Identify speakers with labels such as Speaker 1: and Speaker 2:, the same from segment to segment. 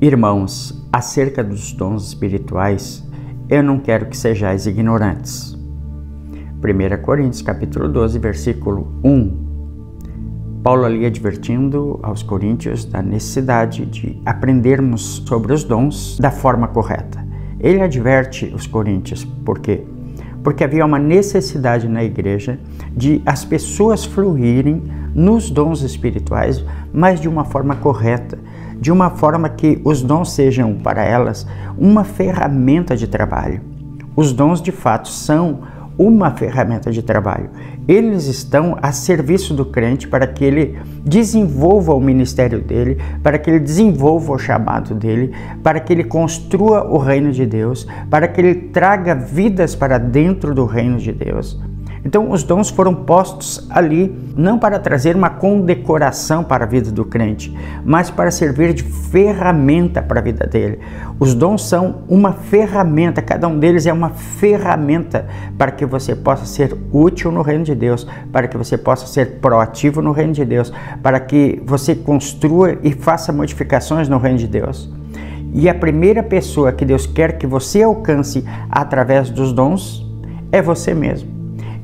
Speaker 1: Irmãos, acerca dos dons espirituais, eu não quero que sejais ignorantes. 1 Coríntios capítulo 12, versículo 1. Paulo ali advertindo aos coríntios da necessidade de aprendermos sobre os dons da forma correta. Ele adverte os coríntios, por quê? Porque havia uma necessidade na igreja de as pessoas fluírem nos dons espirituais, mas de uma forma correta, de uma forma que os dons sejam para elas uma ferramenta de trabalho. Os dons de fato são uma ferramenta de trabalho. Eles estão a serviço do crente para que ele desenvolva o ministério dele, para que ele desenvolva o chamado dele, para que ele construa o reino de Deus, para que ele traga vidas para dentro do reino de Deus. Então, os dons foram postos ali não para trazer uma condecoração para a vida do crente, mas para servir de ferramenta para a vida dele. Os dons são uma ferramenta, cada um deles é uma ferramenta para que você possa ser útil no reino de Deus, para que você possa ser proativo no reino de Deus, para que você construa e faça modificações no reino de Deus. E a primeira pessoa que Deus quer que você alcance através dos dons é você mesmo.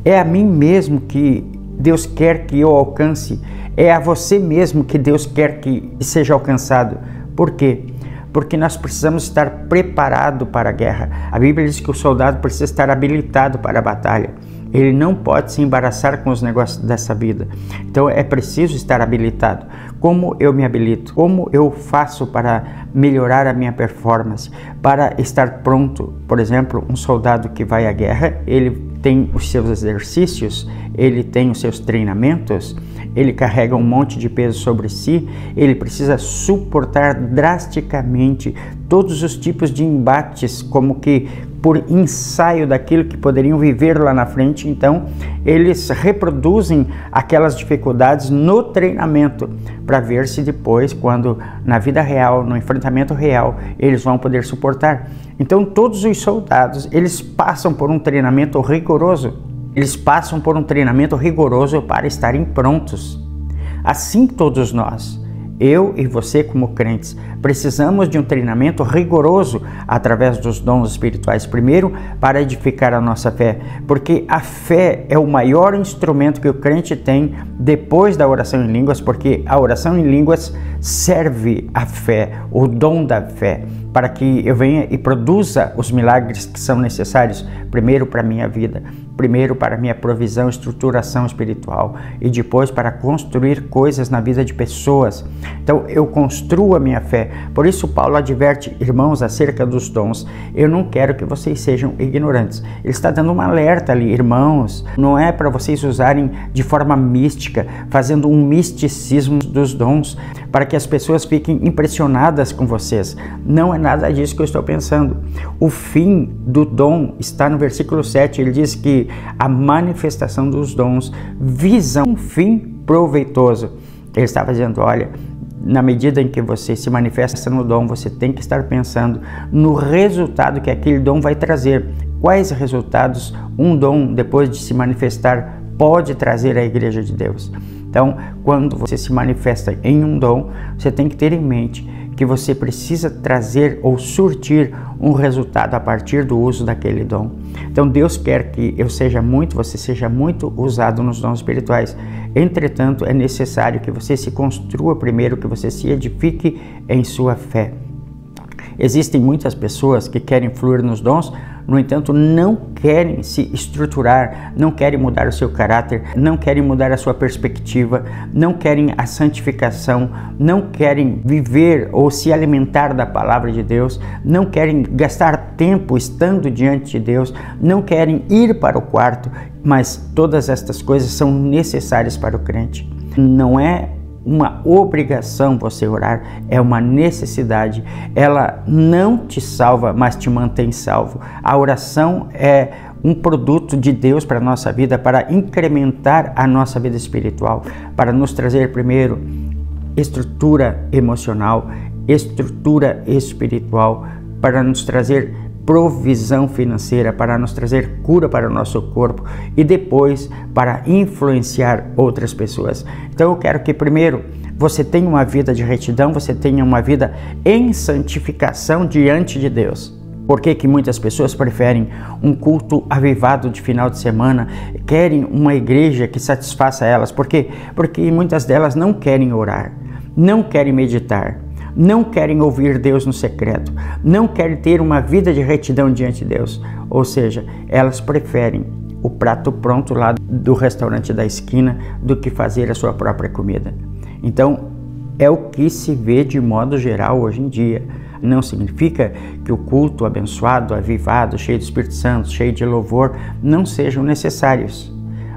Speaker 1: É a mim mesmo que Deus quer que eu alcance. É a você mesmo que Deus quer que seja alcançado. Por quê? Porque nós precisamos estar preparados para a guerra. A Bíblia diz que o soldado precisa estar habilitado para a batalha. Ele não pode se embaraçar com os negócios dessa vida. Então é preciso estar habilitado. Como eu me habilito? Como eu faço para melhorar a minha performance? Para estar pronto? Por exemplo, um soldado que vai à guerra, ele tem os seus exercícios, ele tem os seus treinamentos, ele carrega um monte de peso sobre si, ele precisa suportar drasticamente todos os tipos de embates, como que por ensaio daquilo que poderiam viver lá na frente. Então, eles reproduzem aquelas dificuldades no treinamento, para ver se depois, quando na vida real, no enfrentamento real, eles vão poder suportar. Então, todos os soldados, eles passam por um treinamento rigoroso. Eles passam por um treinamento rigoroso para estarem prontos. Assim todos nós, eu e você como crentes, precisamos de um treinamento rigoroso através dos dons espirituais. Primeiro, para edificar a nossa fé, porque a fé é o maior instrumento que o crente tem depois da oração em línguas, porque a oração em línguas serve a fé, o dom da fé, para que eu venha e produza os milagres que são necessários, primeiro para a minha vida, primeiro para a minha provisão, estruturação espiritual, e depois para construir coisas na vida de pessoas. Então eu construo a minha fé. Por isso Paulo adverte, irmãos, acerca dos dons. Eu não quero que vocês sejam ignorantes. Ele está dando um alerta ali, irmãos, não é para vocês usarem de forma mística, fazendo um misticismo dos dons, para que as pessoas fiquem impressionadas com vocês. Não é nada disso que eu estou pensando. O fim do dom está no versículo 7, ele diz que a manifestação dos dons visa um fim proveitoso. Ele estava dizendo, olha, na medida em que você se manifesta no dom, você tem que estar pensando no resultado que aquele dom vai trazer. Quais resultados um dom, depois de se manifestar, pode trazer à igreja de Deus? Então, quando você se manifesta em um dom, você tem que ter em mente que você precisa trazer ou surtir um resultado a partir do uso daquele dom. Então Deus quer que você seja muito usado nos dons espirituais. Entretanto, é necessário que você se construa primeiro, que você se edifique em sua fé. Existem muitas pessoas que querem fluir nos dons, no entanto, não querem se estruturar, não querem mudar o seu caráter, não querem mudar a sua perspectiva, não querem a santificação, não querem viver ou se alimentar da palavra de Deus, não querem gastar tempo estando diante de Deus, não querem ir para o quarto, mas todas estas coisas são necessárias para o crente. Não é uma obrigação você orar, é uma necessidade. Ela não te salva, mas te mantém salvo. A oração é um produto de Deus para a nossa vida, para incrementar a nossa vida espiritual, para nos trazer primeiro estrutura emocional, estrutura espiritual, para nos trazer provisão financeira, para nos trazer cura para o nosso corpo e depois para influenciar outras pessoas. Então eu quero que primeiro você tenha uma vida de retidão, você tenha uma vida em santificação diante de Deus. Por que muitas pessoas preferem um culto avivado de final de semana, querem uma igreja que satisfaça elas? Por quê? Porque muitas delas não querem orar, não querem meditar, não querem ouvir Deus no secreto, não querem ter uma vida de retidão diante de Deus. Ou seja, elas preferem o prato pronto lá do restaurante da esquina do que fazer a sua própria comida. Então, é o que se vê de modo geral hoje em dia. Não significa que o culto abençoado, avivado, cheio do Espírito Santo, cheio de louvor, não sejam necessários.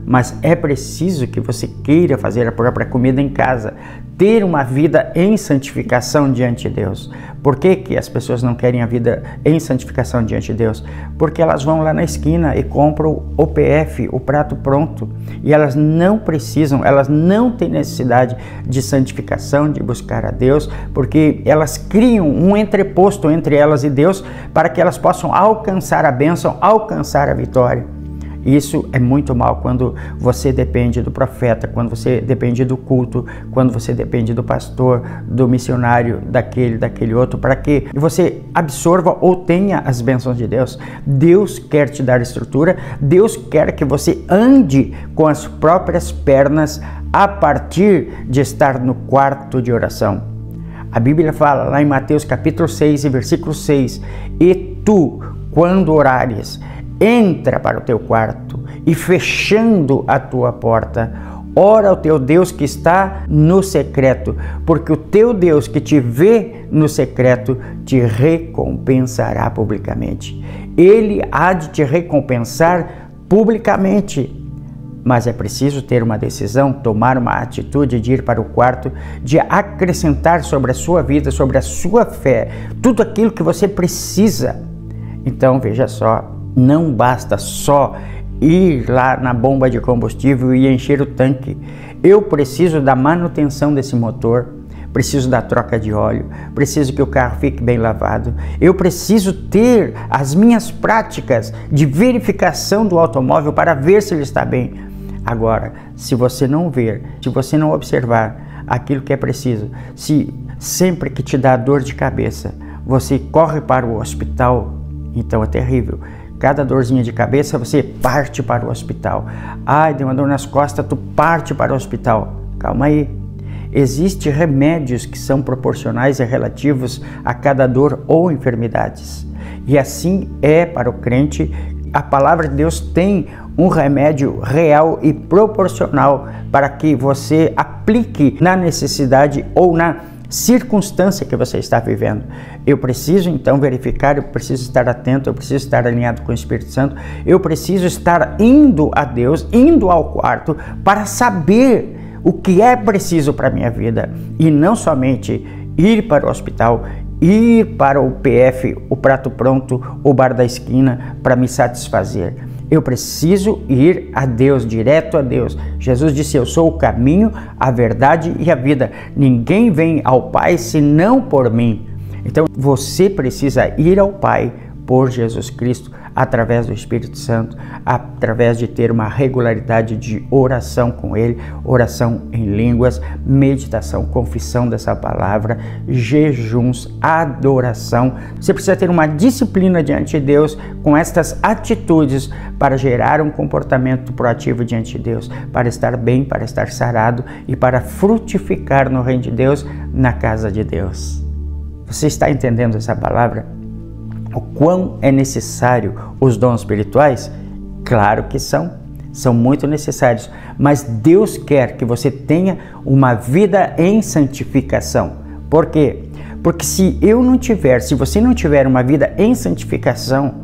Speaker 1: Mas é preciso que você queira fazer a própria comida em casa, ter uma vida em santificação diante de Deus. Por que as pessoas não querem a vida em santificação diante de Deus? Porque elas vão lá na esquina e compram o PF, o prato pronto, e elas não precisam, elas não têm necessidade de santificação, de buscar a Deus, porque elas criam um entreposto entre elas e Deus para que elas possam alcançar a bênção, alcançar a vitória. Isso é muito mal quando você depende do profeta, quando você depende do culto, quando você depende do pastor, do missionário, daquele outro, para que você absorva ou tenha as bênçãos de Deus. Deus quer te dar estrutura, Deus quer que você ande com as próprias pernas a partir de estar no quarto de oração. A Bíblia fala lá em Mateus capítulo 6 e versículo 6, e tu, quando orares, entra para o teu quarto e, fechando a tua porta, ora ao teu Deus que está no secreto, porque o teu Deus que te vê no secreto te recompensará publicamente. Ele há de te recompensar publicamente. Mas é preciso ter uma decisão, tomar uma atitude de ir para o quarto, de acrescentar sobre a sua vida, sobre a sua fé, tudo aquilo que você precisa. Então, veja só, não basta só ir lá na bomba de combustível e encher o tanque. Eu preciso da manutenção desse motor, preciso da troca de óleo, preciso que o carro fique bem lavado. Eu preciso ter as minhas práticas de verificação do automóvel para ver se ele está bem. Agora, se você não ver, se você não observar aquilo que é preciso, se sempre que te dá dor de cabeça, você corre para o hospital, então é terrível. Cada dorzinha de cabeça, você parte para o hospital. Ai, deu uma dor nas costas, tu parte para o hospital. Calma aí. Existem remédios que são proporcionais e relativos a cada dor ou enfermidades. E assim é para o crente. A palavra de Deus tem um remédio real e proporcional para que você aplique na necessidade ou na circunstância que você está vivendo. Eu preciso então verificar, eu preciso estar atento, eu preciso estar alinhado com o Espírito Santo, eu preciso estar indo a Deus, indo ao quarto para saber o que é preciso para a minha vida e não somente ir para o hospital, ir para o PF, o prato pronto, o bar da esquina para me satisfazer. Eu preciso ir a Deus, direto a Deus. Jesus disse, eu sou o caminho, a verdade e a vida. Ninguém vem ao Pai senão por mim. Então você precisa ir ao Pai por Jesus Cristo, através do Espírito Santo, através de ter uma regularidade de oração com Ele, oração em línguas, meditação, confissão dessa palavra, jejuns, adoração. Você precisa ter uma disciplina diante de Deus com estas atitudes para gerar um comportamento proativo diante de Deus, para estar bem, para estar sarado e para frutificar no reino de Deus, na casa de Deus. Você está entendendo essa palavra? O quão é necessário os dons espirituais? Claro que são muito necessários, mas Deus quer que você tenha uma vida em santificação. Por quê? Porque se você não tiver uma vida em santificação,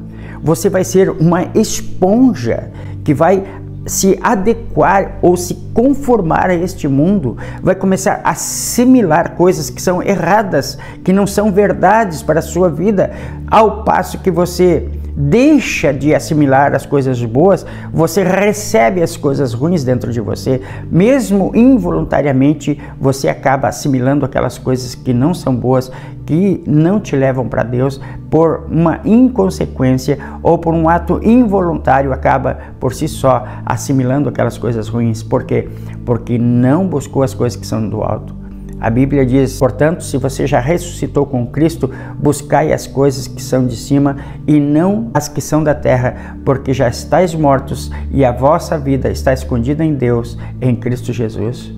Speaker 1: você vai ser uma esponja que vai se adequar ou se conformar a este mundo, vai começar a assimilar coisas que são erradas, que não são verdades para a sua vida, ao passo que você deixa de assimilar as coisas boas, você recebe as coisas ruins dentro de você, mesmo involuntariamente você acaba assimilando aquelas coisas que não são boas, que não te levam para Deus, por uma inconsequência ou por um ato involuntário, acaba por si só assimilando aquelas coisas ruins. Por quê? Porque não buscou as coisas que são do alto. A Bíblia diz, portanto, se você já ressuscitou com Cristo, buscai as coisas que são de cima e não as que são da terra, porque já estáis mortos e a vossa vida está escondida em Deus, em Cristo Jesus.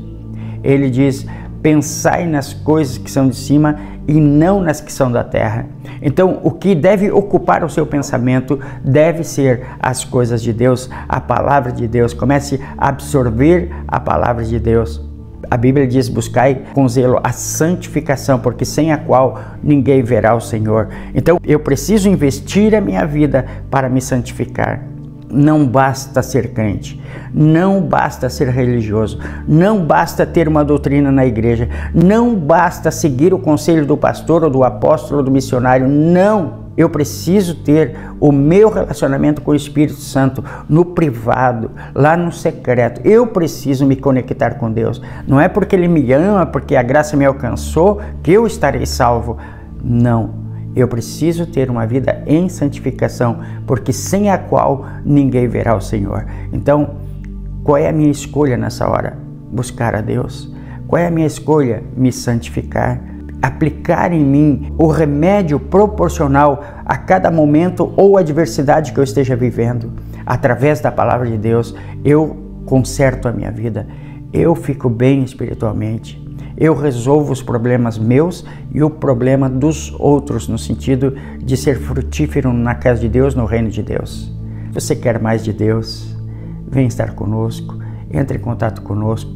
Speaker 1: Ele diz, pensai nas coisas que são de cima e não nas que são da terra. Então, o que deve ocupar o seu pensamento deve ser as coisas de Deus, a palavra de Deus. Comece a absorver a palavra de Deus. A Bíblia diz, buscai com zelo a santificação, porque sem a qual ninguém verá o Senhor. Então, eu preciso investir a minha vida para me santificar. Não basta ser crente, não basta ser religioso, não basta ter uma doutrina na igreja, não basta seguir o conselho do pastor ou do apóstolo ou do missionário, não! Eu preciso ter o meu relacionamento com o Espírito Santo no privado, lá no secreto. Eu preciso me conectar com Deus. Não é porque Ele me ama, porque a graça me alcançou, que eu estarei salvo. Não. Eu preciso ter uma vida em santificação, porque sem a qual ninguém verá o Senhor. Então, qual é a minha escolha nessa hora? Buscar a Deus. Qual é a minha escolha? Me santificar. Aplicar em mim o remédio proporcional a cada momento ou adversidade que eu esteja vivendo. Através da palavra de Deus, eu conserto a minha vida. Eu fico bem espiritualmente. Eu resolvo os problemas meus e o problema dos outros, no sentido de ser frutífero na casa de Deus, no reino de Deus. Você quer mais de Deus? Vem estar conosco, entre em contato conosco,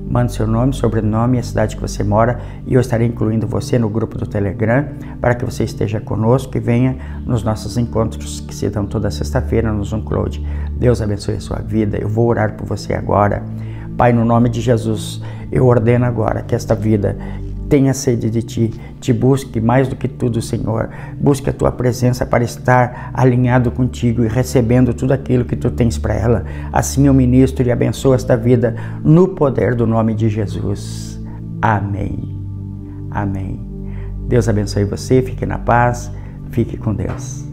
Speaker 1: mande seu nome, sobrenome e a cidade que você mora e eu estarei incluindo você no grupo do Telegram para que você esteja conosco e venha nos nossos encontros que se dão toda sexta-feira no Zoom Cloud. Deus abençoe a sua vida. Eu vou orar por você agora. Pai, no nome de Jesus, eu ordeno agora que esta vida tenha sede de Ti, Te busque mais do que tudo, Senhor. Busque a Tua presença para estar alinhado contigo e recebendo tudo aquilo que Tu tens para ela. Assim eu ministro e abençoo esta vida no poder do nome de Jesus. Amém. Amém. Deus abençoe você, fique na paz, fique com Deus.